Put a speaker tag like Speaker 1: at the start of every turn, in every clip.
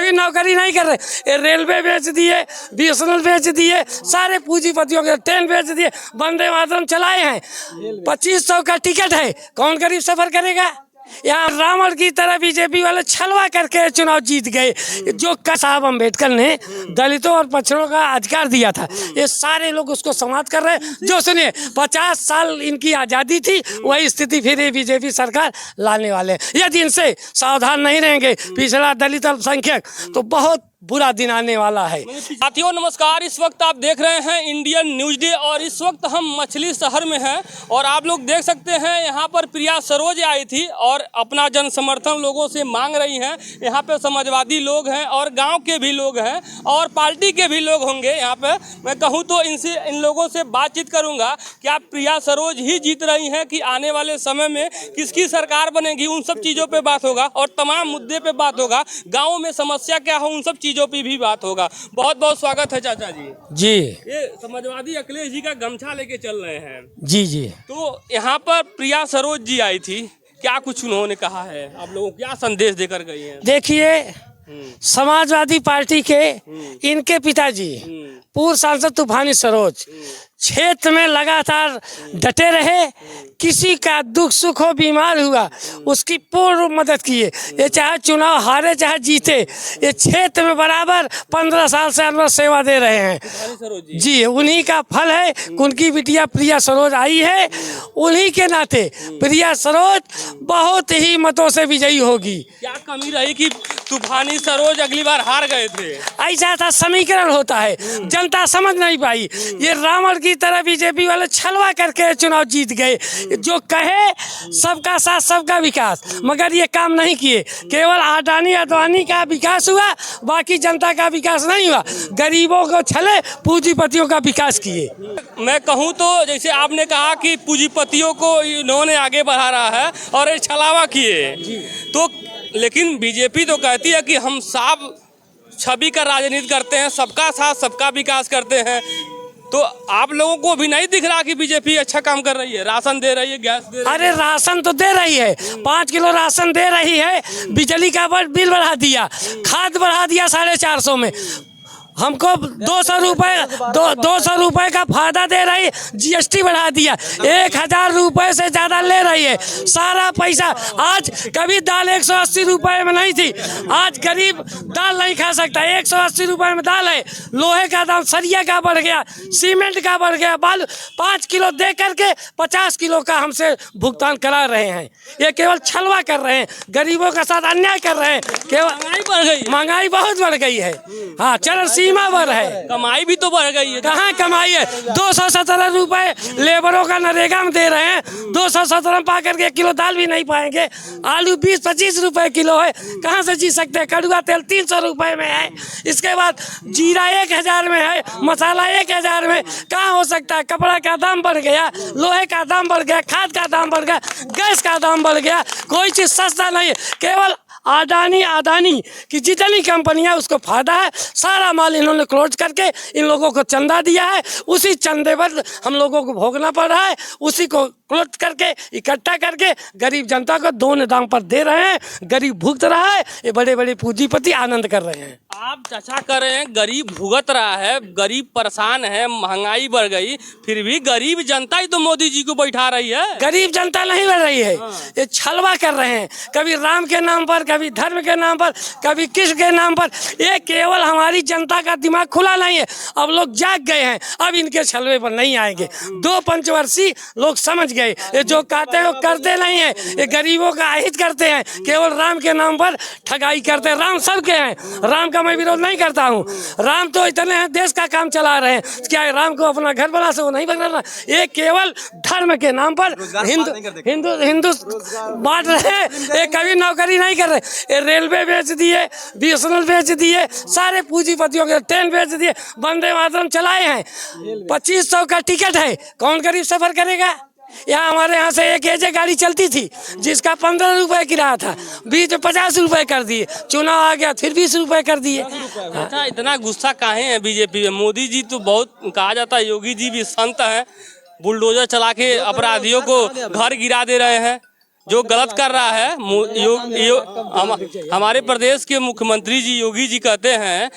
Speaker 1: कभी नौकरी नहीं कर रहे। ये रेलवे बेच दिए, बीएसएनएल बेच दिए, सारे पूंजीपतियों के ट्रेन बेच दिए, वंदे मातरम चलाए हैं। 2500 का टिकट है, कौन गरीब सफर करेगा? यहाँ रावण की तरह बीजेपी वाले छलवा करके चुनाव जीत गए। जो साहब अम्बेडकर ने दलितों और पछड़ों का अधिकार दिया था, ये सारे लोग उसको समाप्त कर रहे हैं। जो सुनिए 50 साल इनकी आज़ादी थी, वही स्थिति फिर ये बीजेपी सरकार लाने वाले हैं। यदि इनसे सावधान नहीं रहेंगे पिछड़ा दलित अल्पसंख्यक, तो बहुत बुरा दिन आने वाला है।
Speaker 2: साथियों नमस्कार, इस वक्त आप देख रहे हैं इंडियन न्यूज डे और इस वक्त हम मछली शहर में हैं और आप लोग देख सकते हैं यहाँ पर प्रिया सरोज आई थी और अपना जन समर्थन लोगों से मांग रही हैं। यहाँ पे समाजवादी लोग हैं और गांव के भी लोग हैं और पार्टी के भी लोग होंगे। यहाँ पे मैं कहूँ तो इन लोगों से बातचीत करूँगा कि आप प्रिया सरोज ही जीत रही हैं कि आने वाले समय में किसकी सरकार बनेगी, उन सब चीज़ों पर बात होगा और तमाम मुद्दे पर बात होगा। गाँव में समस्या क्या हो, उन सब चीज़ों पे भी बात होगा। बहुत बहुत स्वागत है चाचा जी।
Speaker 1: जी,
Speaker 2: ये समाजवादी अखिलेश जी का गमछा लेके चल रहे हैं।
Speaker 1: जी जी।
Speaker 2: तो यहाँ पर प्रिया सरोज जी आई थी, क्या कुछ उन्होंने कहा है, आप लोगों को क्या संदेश देकर गई हैं?
Speaker 1: देखिए, समाजवादी पार्टी के इनके पिताजी पूर्व सांसद तूफानी सरोज क्षेत्र में लगातार डटे रहे। किसी का दुख सुख हो, बीमार हुआ, उसकी पूर्ण मदद किए। ये चाहे चुनाव हारे चाहे जीते, ये क्षेत्र में बराबर 15 साल से अनवर सेवा दे रहे हैं। जी, उन्हीं का फल है। उनकी बिटिया प्रिया सरोज आई है, उन्हीं के नाते प्रिया सरोज बहुत ही मतों से विजयी होगी।
Speaker 2: क्या कमी रही कि तूफानी सरोज अगली बार हार गए थे?
Speaker 1: ऐसा था, समीकरण होता है, जनता समझ नहीं पाई। ये रावण की तरह बीजेपी वाले छलवा करके चुनाव जीत गए। जो कहे सबका साथ सबका विकास, मगर ये काम नहीं किए। केवल अडानी अडवाणी का विकास हुआ, बाकी जनता का विकास नहीं हुआ। गरीबों को छले, पूंजीपतियों का विकास किए।
Speaker 2: मैं कहूँ तो जैसे आपने कहा कि पूंजीपतियों को इन्होंने आगे बढ़ा रहा है और ये छलावा किए, तो लेकिन बीजेपी तो कहती है कि हम साफ छवि का राजनीति करते हैं, सबका साथ सबका विकास करते हैं। तो आप लोगों को भी नहीं दिख रहा कि बीजेपी अच्छा काम कर रही है, राशन दे रही है, गैस दे रही है?
Speaker 1: अरे राशन तो दे रही है, 5 किलो राशन दे रही है। बिजली का बिल बढ़ा दिया, खाद बढ़ा दिया 450 में। हमको 200 रुपये का फायदा दे रही है। जीएसटी बढ़ा दिया, 1000 रुपये से ज़्यादा ले रही है। सारा पैसा आज, कभी दाल 180 रुपये में नहीं थी, आज गरीब दाल नहीं खा सकता। 180 रुपये में दाल है। लोहे का दाम, सरिया का बढ़ गया, सीमेंट का बढ़ गया, बालू 5 किलो दे करके 50 किलो का हमसे भुगतान करा रहे हैं। ये केवल छलवा कर रहे हैं, गरीबों के साथ अन्याय कर रहे हैं। केवल
Speaker 2: महंगाई बढ़ गई,
Speaker 1: महंगाई बहुत बढ़ गई है। हाँ, चरण सीमा पर है।
Speaker 2: कमाई भी तो बढ़ गई है।
Speaker 1: कहाँ कमाई है? 217 रुपए लेबरों का नरेगा में दे रहे हैं। 217 में पा करके 1 किलो दाल भी नहीं पाएंगे। आलू 20-25 रुपए किलो है, कहाँ से जी सकते हैं? कड़ुआ तेल 300 रुपए में है। इसके बाद जीरा 1000 में है, मसाला 1000 में। कहाँ हो सकता है? कपड़ा का दाम बढ़ गया, लोहे का दाम बढ़ गया, खाद का दाम बढ़ गया, गैस का दाम बढ़ गया। कोई चीज़ सस्ता नहीं है। केवल अडानी की जितनी कंपनियां, उसको फायदा है। सारा माल इन्होंने क्लोज करके इन लोगों को चंदा दिया है। उसी चंदे पर हम लोगों को भोगना पड़ रहा है। उसी को क्लोज करके, इकट्ठा करके गरीब जनता को दोनों दाम पर दे रहे हैं। गरीब भुगत रहा है, ये बड़े बड़े पूंजीपति आनंद कर रहे हैं।
Speaker 2: आप चर्चा कर रहे हैं गरीब भुगत रहा है, गरीब परेशान है, महंगाई बढ़ गई, फिर भी गरीब जनता ही तो मोदी जी को बैठा रही है।
Speaker 1: गरीब जनता नहीं बढ़ रही है, ये छलवा कर रहे हैं। कभी राम के नाम पर, कभी धर्म के नाम पर, कभी किस के नाम पर। ये केवल हमारी जनता का दिमाग खुला नहीं है, अब लोग जाग गए हैं। अब इनके छलवे पर नहीं आएंगे। 2 पंचवर्षीय लोग समझ गए, ये जो कहते हैं वो करते नहीं है। ये गरीबों का अहित करते हैं, केवल राम के नाम पर ठगाई करते हैं। राम सबके हैं, राम का मैं विरोध नहीं करता हूँ। राम तो इतने हैं, देश का काम चला रहे हैं। क्या राम को अपना घर बना से वो नहीं बना रहा? ये केवल धर्म के नाम पर हिंदू बांट रहे हैं। ये कभी नौकरी नहीं कर रहे। ये रेलवे बेच दिए, बीएसएनएल बेच दिए, सारे पूंजीपतियों के ट्रेन बेच दिए, वंदे मातरम चलाए हैं। 2500 का टिकट है, कौन गरीब सफर करेगा? यहाँ हमारे यहाँ से एक एजे गाड़ी चलती थी, जिसका 15 रुपए किराया था, बीच में 50 रुपए कर दिए। चुनाव आ गया, फिर 20 रुपए कर दिए।
Speaker 2: अच्छा, इतना गुस्सा काहे है बीजेपी में? मोदी जी तो बहुत कहा जाता है, योगी जी भी संत हैं, बुलडोजर चला के अपराधियों को घर गिरा दे रहे हैं। जो गलत कर रहा है हमारे प्रदेश के मुख्यमंत्री जी योगी जी कहते हैं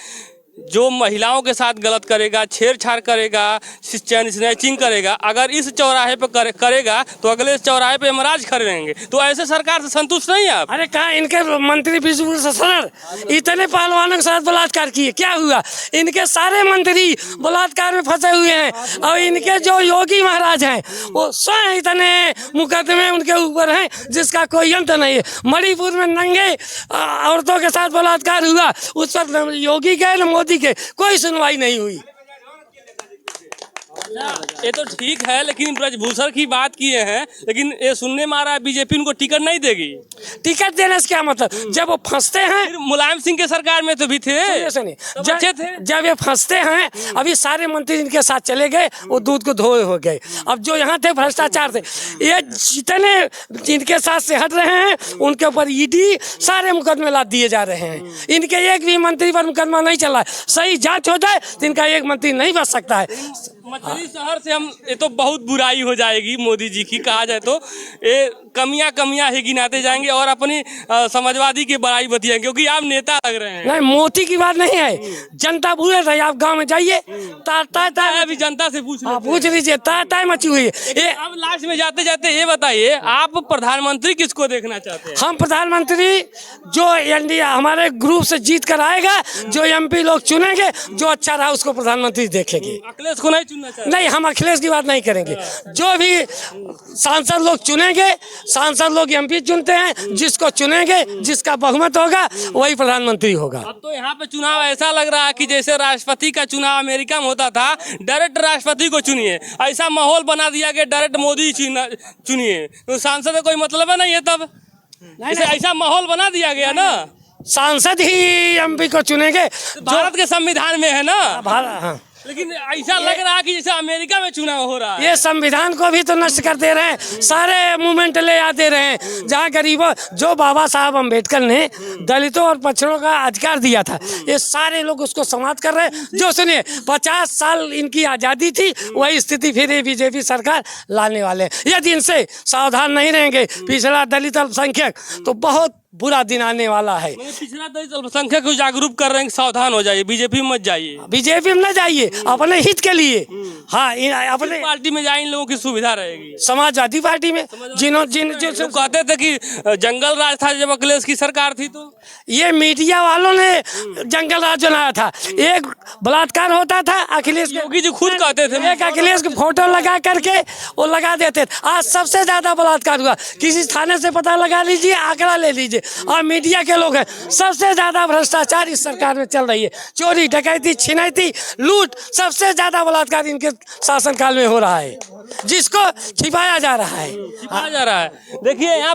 Speaker 2: जो महिलाओं के साथ गलत करेगा, छेड़छाड़ करेगा, चैन स्नैचिंग करेगा, अगर इस चौराहे पे करेगा तो अगले चौराहे पे यमराज खड़े रहेंगे। तो ऐसे सरकार से संतुष्ट नहीं है आप?
Speaker 1: अरे कहा इनके मंत्री विष्णु ससर इतने पहलवानों के साथ बलात्कार किए, क्या हुआ? इनके सारे मंत्री बलात्कार में फंसे हुए हैं और इनके जो योगी महाराज हैं वो स्वयं इतने मुकदमे उनके ऊपर हैं जिसका कोई अंत नहीं है। मणिपुर में नंगे औरतों के साथ बलात्कार हुआ, उस पर योगी गए न मोदी के, कोई सुनवाई नहीं हुई।
Speaker 2: ये तो ठीक है, लेकिन ब्रजभूषण की बात किए हैं, लेकिन ये सुनने में आ रहा है बीजेपी उनको टिकट नहीं देगी।
Speaker 1: टिकट देने से क्या मतलब? जब वो फंसते हैं,
Speaker 2: फिर मुलायम सिंह के सरकार में तो भी थे,
Speaker 1: जब ये फंसते हैं, अभी सारे मंत्री इनके साथ चले गए, वो दूध को धोए हो गए। अब जो यहाँ थे भ्रष्टाचार थे, ये जितने इनके साथ से हट रहे हैं उनके ऊपर ईडी सारे मुकदमे लाद दिए जा रहे हैं। इनके एक भी मंत्री पर मुकदमा नहीं चला है। सही जांच हो जाए तो इनका एक मंत्री नहीं बच सकता है।
Speaker 2: मछली शहर से हम ये तो बहुत बुराई हो जाएगी मोदी जी की, कहा जाए तो ये कमियां ही गिनाते जाएंगे और अपनी समाजवादी की बड़ाई बतियाएंगे, क्योंकि आप नेता लग रहे हैं।
Speaker 1: नहीं, मोदी की बात नहीं है, जनता बुरे रही। आप गांव में जाइए,
Speaker 2: अभी जनता से
Speaker 1: पूछ लीजिए, ताय मची हुई है।
Speaker 2: अब लास्ट में जाते जाते ये बताइए, आप प्रधानमंत्री किसको देखना चाहते हैं?
Speaker 1: हम प्रधानमंत्री जो इंडिया हमारे ग्रुप से जीत कर आएगा, जो एमपी लोग चुनेंगे, जो अच्छा रहा उसको प्रधानमंत्री देखेंगे।
Speaker 2: अखिलेश को
Speaker 1: नहीं, हम अखिलेश की बात नहीं करेंगे। जो भी सांसद लोग चुनेंगे, सांसद लोग एमपी चुनते हैं, जिसको चुनेंगे, जिसका बहुमत होगा वही प्रधानमंत्री होगा।
Speaker 2: अब तो यहाँ पे चुनाव ऐसा लग रहा है कि जैसे राष्ट्रपति का चुनाव अमेरिका में होता था, डायरेक्ट राष्ट्रपति को चुनिए, ऐसा माहौल बना दिया कि डायरेक्ट मोदी चुनिए, तो सांसद का कोई मतलब नहीं है। तब ऐसा माहौल बना दिया गया ना,
Speaker 1: सांसद ही एमपी को चुनेंगे।
Speaker 2: भारत के संविधान में है ना
Speaker 1: भारत, हाँ।
Speaker 2: लेकिन ऐसा लग रहा है कि जैसे अमेरिका में चुनाव हो रहा है।
Speaker 1: ये संविधान को भी तो नष्ट कर दे रहे हैं, सारे मूवमेंट ले आते रहे हैं। जहाँ गरीबों, जो बाबा साहब अम्बेडकर ने दलितों और पछड़ों का अधिकार दिया था, ये सारे लोग उसको समाप्त कर रहे हैं। जो सुनिए, 50 साल इनकी आज़ादी थी, वही स्थिति फिर ये बीजेपी सरकार लाने वाले हैं। यदि इनसे सावधान नहीं रहेंगे पिछड़ा दलित अल्पसंख्यक, तो बहुत बुरा दिन आने वाला है।
Speaker 2: पिछड़ा दलित अल्पसंख्यक को जागरूक कर रहे हैं, सावधान हो जाइए, बीजेपी में मत जाइए।
Speaker 1: बीजेपी में न जाइए, अपने हित के लिए। हाँ, अपने
Speaker 2: पार्टी में जाए, इन लोगों की सुविधा रहेगी।
Speaker 1: समाजवादी पार्टी में जिन
Speaker 2: जो कहते थे कि जंगल राज था जब अखिलेश की सरकार थी, तो
Speaker 1: ये मीडिया वालों ने जंगल राज बनाया था। एक बलात्कार होता था, अखिलेश
Speaker 2: योगी जी खुद कहते थे,
Speaker 1: एक अखिलेश की फोटो लगा करके वो लगा देते थे। आज सबसे ज्यादा बलात्कार हुआ, किसी थाने से पता लगा लीजिए, आंकड़ा ले लीजिए, और मीडिया के लोग हैं। सबसे ज्यादा भ्रष्टाचार इस सरकार में चल रही है। चोरी, डकैती, छिनैती, लूट, सबसे ज्यादा बलात्कार इनके शासनकाल में हो रहा है, जिसको छिपाया जा रहा है।
Speaker 2: देखिए यहाँ पे